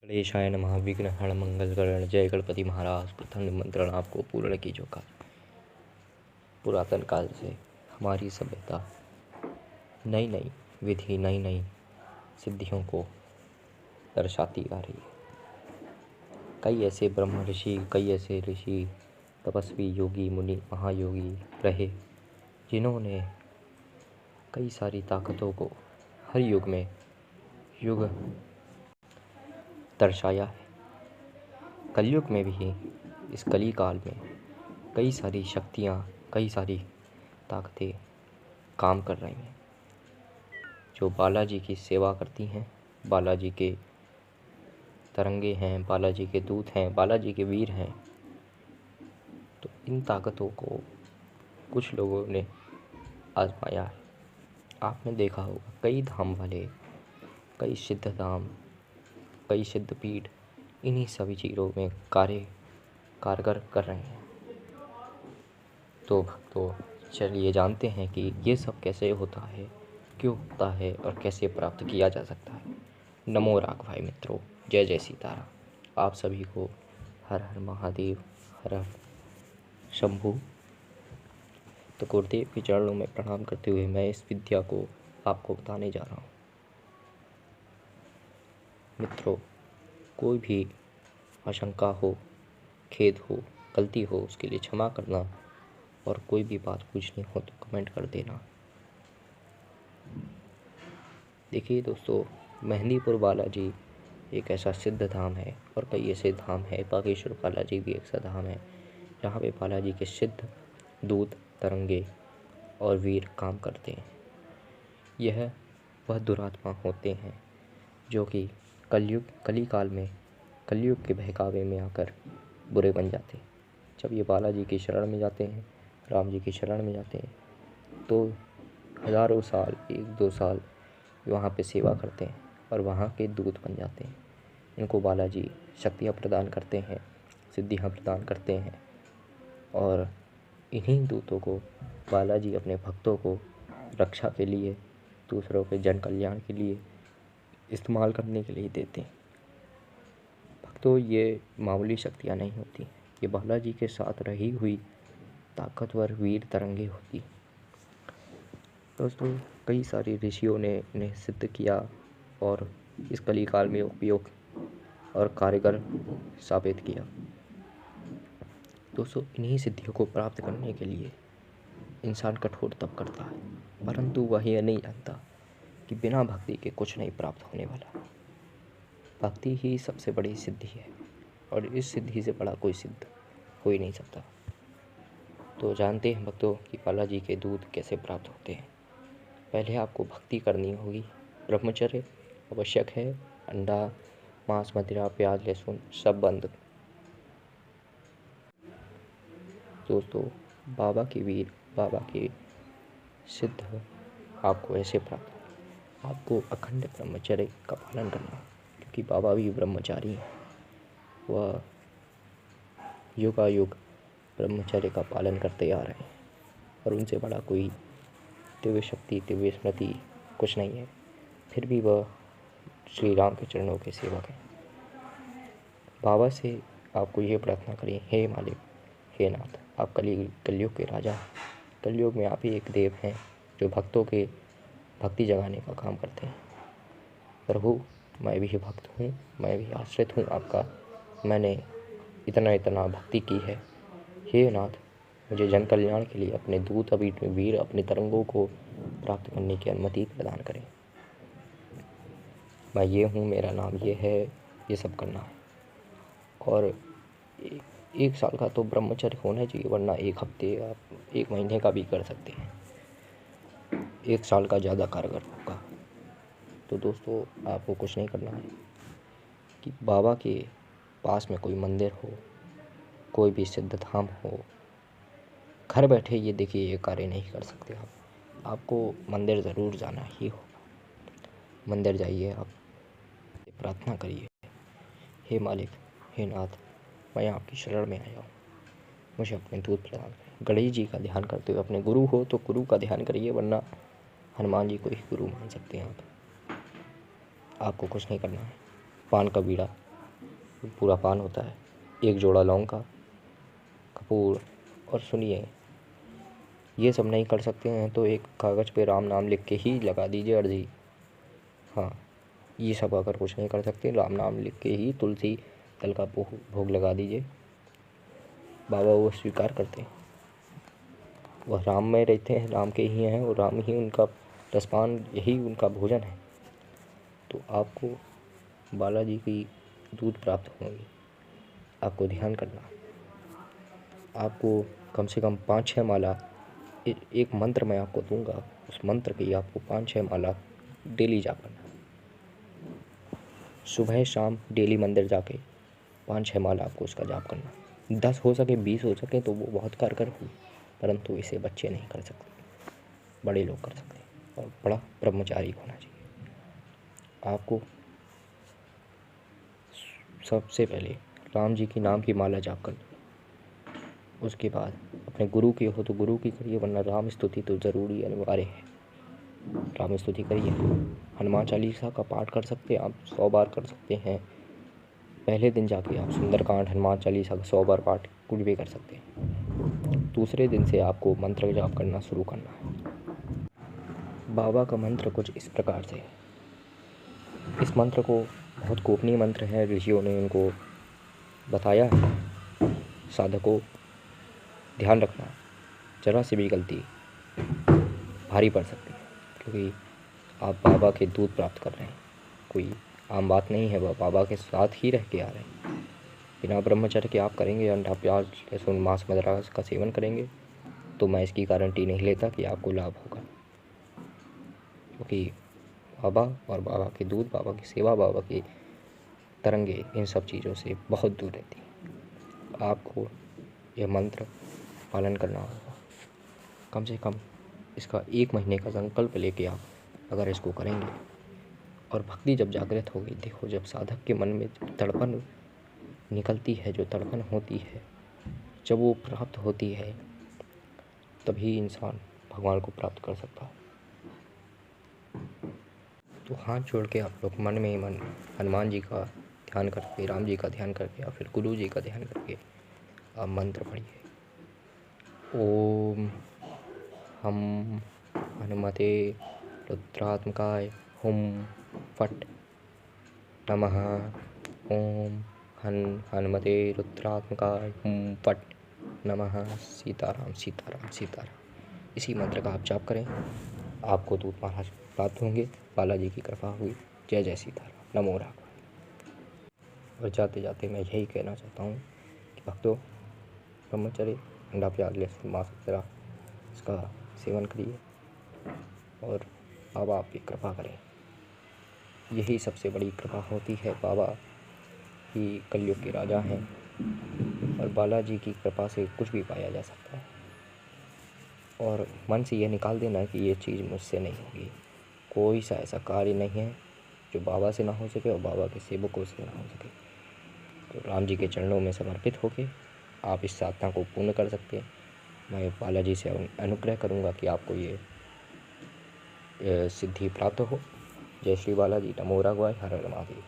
गणेशाय नमः। विघ्नहर मंगलकरण जय गणपति महाराज। प्रथम निमंत्रण आपको पूर्ण कीजो का। पुरातन काल से हमारी सभ्यता नई नई विधि नई नई सिद्धियों को दर्शाती आ रही है। कई ऐसे ब्रह्म ऋषि, कई ऐसे ऋषि, तपस्वी, योगी, मुनि, महायोगी रहे जिन्होंने कई सारी ताकतों को हर युग में युग दर्शाया है। कलयुग में भी, इस कली काल में कई सारी शक्तियाँ, कई सारी ताकतें काम कर रही हैं जो बालाजी की सेवा करती हैं, बालाजी के तरंगे हैं, बालाजी के दूत हैं, बालाजी के वीर हैं। तो इन ताकतों को कुछ लोगों ने आजमाया है। आपने देखा होगा कई धाम वाले, कई सिद्ध धाम, कई सिद्धपीठ इन्हीं सभी चीज़ों में कारगर कर रहे हैं। तो चलिए जानते हैं कि ये सब कैसे होता है, क्यों होता है और कैसे प्राप्त किया जा सकता है। नमो राघवाय मित्रों, जय जय सीताराम। आप सभी को हर हर महादेव, हर हर शंभु। तो गुरुदेव के चरणों में प्रणाम करते हुए मैं इस विद्या को आपको बताने जा रहा हूँ। मित्रों, कोई भी आशंका हो, खेद हो, गलती हो, उसके लिए क्षमा करना, और कोई भी बात पूछनी हो तो कमेंट कर देना। देखिए दोस्तों, मेहंदीपुर बालाजी एक ऐसा सिद्ध धाम है और कई ऐसे धाम है। बागेश्वर बालाजी भी एक ऐसा धाम है जहाँ पे बालाजी के सिद्ध दूत, तरंगे और वीर काम करते हैं। यह वह दुरात्मा होते हैं जो कि कली काल में कलयुग के बहकावे में आकर बुरे बन जाते हैं। जब ये बालाजी की शरण में जाते हैं, राम जी की शरण में जाते हैं, तो हज़ारों साल, 1-2 साल वहाँ पे सेवा करते हैं और वहाँ के दूत बन जाते हैं। इनको बालाजी शक्तियाँ प्रदान करते हैं, सिद्धियाँ प्रदान करते हैं, और इन्हीं दूतों को बालाजी अपने भक्तों को रक्षा के लिए, दूसरों के जन कल्याण के लिए इस्तेमाल करने के लिए देते हैं। भक्तों, ये मामूली शक्तियाँ नहीं होती, ये बालाजी के साथ रही हुई ताकतवर वीर तरंगे होती। दोस्तों, कई सारे ऋषियों ने इन्हें सिद्ध किया और इस कली काल में उपयोग और कारगर साबित किया। दोस्तों, इन्हीं सिद्धियों को प्राप्त करने के लिए इंसान कठोर तप करता है, परंतु वह यह नहीं जानता कि बिना भक्ति के कुछ नहीं प्राप्त होने वाला। भक्ति ही सबसे बड़ी सिद्धि है और इस सिद्धि से बड़ा कोई सिद्ध हो ही नहीं सकता। तो जानते हैं भक्तों कि बालाजी के दूत कैसे प्राप्त होते हैं। पहले आपको भक्ति करनी होगी। ब्रह्मचर्य आवश्यक है। अंडा, मांस, मदिरा, प्याज, लहसुन सब बंद। दोस्तों, बाबा के वीर, बाबा के सिद्ध आपको ऐसे प्राप्त होंगे। आपको अखंड ब्रह्मचर्य का पालन करना है, क्योंकि बाबा भी ब्रह्मचारी हैं। वह युगायुग ब्रह्मचर्य का पालन करते आ रहे हैं और उनसे बड़ा कोई दिव्य शक्ति, दिव्य स्मृति कुछ नहीं है। फिर भी वह श्री राम के चरणों के सेवक हैं। बाबा से आपको ये प्रार्थना करें, हे मालिक, हे नाथ, आप कलयुग के राजा हैं। कलयुग में आप ही एक देव हैं जो भक्तों के भक्ति जगाने का काम करते हैं। प्रभु, मैं भी भक्त हूँ, मैं भी आश्रित हूँ आपका। मैंने इतना भक्ति की है। हे नाथ, मुझे जन कल्याण के लिए अपने दूत, वीर, अपने तरंगों को प्राप्त करने की अनुमति प्रदान करें। मैं ये हूँ, मेरा नाम ये है, ये सब करना है। और 1 साल का तो ब्रह्मचर्य होना चाहिए, वरना 1 हफ्ते, आप 1 महीने का भी कर सकते हैं। 1 साल का ज़्यादा कारगर होगा। तो दोस्तों, आपको कुछ नहीं करना है कि बाबा के पास में कोई मंदिर हो, कोई भी सिद्ध धाम हो, घर बैठे ये देखिए ये कार्य नहीं कर सकते आप। आपको मंदिर ज़रूर जाना ही होगा। मंदिर जाइए, आप प्रार्थना करिए, हे मालिक, हे नाथ, मैं आपकी शरण में आया हूँ, मुझे अपने दूत प्रदान करें। गणेश जी का ध्यान करते हुए, अपने गुरु हो तो गुरु का ध्यान करिए, वरना हनुमान जी को ही गुरु मान सकते हैं आप। आपको कुछ नहीं करना है। पान का बीड़ा पूरा पान होता है, 1 जोड़ा लौंग का, कपूर। और सुनिए, ये सब नहीं कर सकते हैं तो एक कागज़ पे राम नाम लिख के ही लगा दीजिए अर्जी। हाँ, ये सब अगर कुछ नहीं कर सकते, राम नाम लिख के ही तुलसी दल का भोग लगा दीजिए। बाबा वो स्वीकार करते हैं, वह राम में रहते हैं, राम के ही हैं और राम ही उनका रसपान, यही उनका भोजन है। तो आपको बालाजी की दूध प्राप्त होंगी। आपको ध्यान करना, आपको कम से कम 5-6 माला, एक मंत्र मैं आपको दूंगा, उस मंत्र की आपको 5-6 माला डेली जाप करना। सुबह शाम डेली मंदिर जाके 5-6 माला आपको उसका जाप करना। 10 हो सके, 20 हो सके तो वो बहुत कारगर हो, परंतु इसे बच्चे नहीं कर सकते, बड़े लोग कर सकते हैं और बड़ा ब्रह्मचारी होना चाहिए। आपको सबसे पहले राम जी की नाम की माला जाप करनी। उसके बाद अपने गुरु की हो तो गुरु की करिए, वरना राम स्तुति तो ज़रूरी अनिवार्य है। राम स्तुति करिए। हनुमान चालीसा का पाठ कर सकते हैं आप, 100 बार कर सकते हैं। पहले दिन जाके आप सुंदरकांड, हनुमान चालीसा का 100 बार पाठ कुछ भी कर सकते हैं। दूसरे दिन से आपको मंत्र जाप करना शुरू करना है। बाबा का मंत्र कुछ इस प्रकार से है। इस मंत्र को बहुत गोपनीय मंत्र है, ऋषियों ने उनको बताया है। साधकों, ध्यान रखना, जरा सी भी गलती भारी पड़ सकती है, क्योंकि आप बाबा के दूध प्राप्त कर रहे हैं। कोई आम बात नहीं है, वह बाबा के साथ ही रह के आ रहे हैं। बिना ब्रह्मचर्य के आप करेंगे, अंडा, प्याज, लहसुन, मांस, मदिरा का सेवन करेंगे, तो मैं इसकी गारंटी नहीं लेता कि आपको लाभ होगा, क्योंकि बाबा और बाबा के दूध, बाबा की सेवा, बाबा की तरंगे इन सब चीज़ों से बहुत दूर रहती हैं। आपको यह मंत्र पालन करना होगा। कम से कम इसका 1 महीने का संकल्प लेके आप अगर इसको करेंगे, और भक्ति जब जागृत होगी, देखो जब साधक के मन में तड़पन निकलती है, जो तड़पन होती है, जब वो प्राप्त होती है, तभी इंसान भगवान को प्राप्त कर सकता है। तो हाथ जोड़ के आप लोग मन में ही मन हनुमान जी का ध्यान करके, राम जी का ध्यान करके, या फिर गुरु जी का ध्यान करके आप मंत्र पढ़िए। ओम हम हनुमते रुद्रात्मकाय हुम फट नमः। ओम हनुमते रुद्रात्मकाय हुम फट नमः। सीताराम सीताराम सीताराम। इसी मंत्र का आप जाप करें, आपको दूध महाराज प्राप्त होंगे, बालाजी की कृपा हुई। जय जय सीताराम, नमो राघवाय। और जाते जाते मैं यही कहना चाहता हूँ कि भक्तों, ब्रह्मचर्य, अंडा, प्याज, लहसुन, मांस वगैरह इसका सेवन करिए और बाबा आपकी कृपा करें। यही सबसे बड़ी कृपा होती है। बाबा ही कलयुग के राजा हैं और बालाजी की कृपा से कुछ भी पाया जा सकता है। और मन से यह निकाल देना कि ये चीज़ मुझसे नहीं होगी। कोई सा ऐसा कार्य नहीं है जो बाबा से ना हो सके और बाबा के सेवकों से ना हो सके। तो राम जी के चरणों में समर्पित होके आप इस साधना को पूर्ण कर सकते हैं। मैं बालाजी से अनुग्रह करूंगा कि आपको ये सिद्धि प्राप्त हो। जय श्री बालाजी, नमो राघवाय, हर हर महादेव।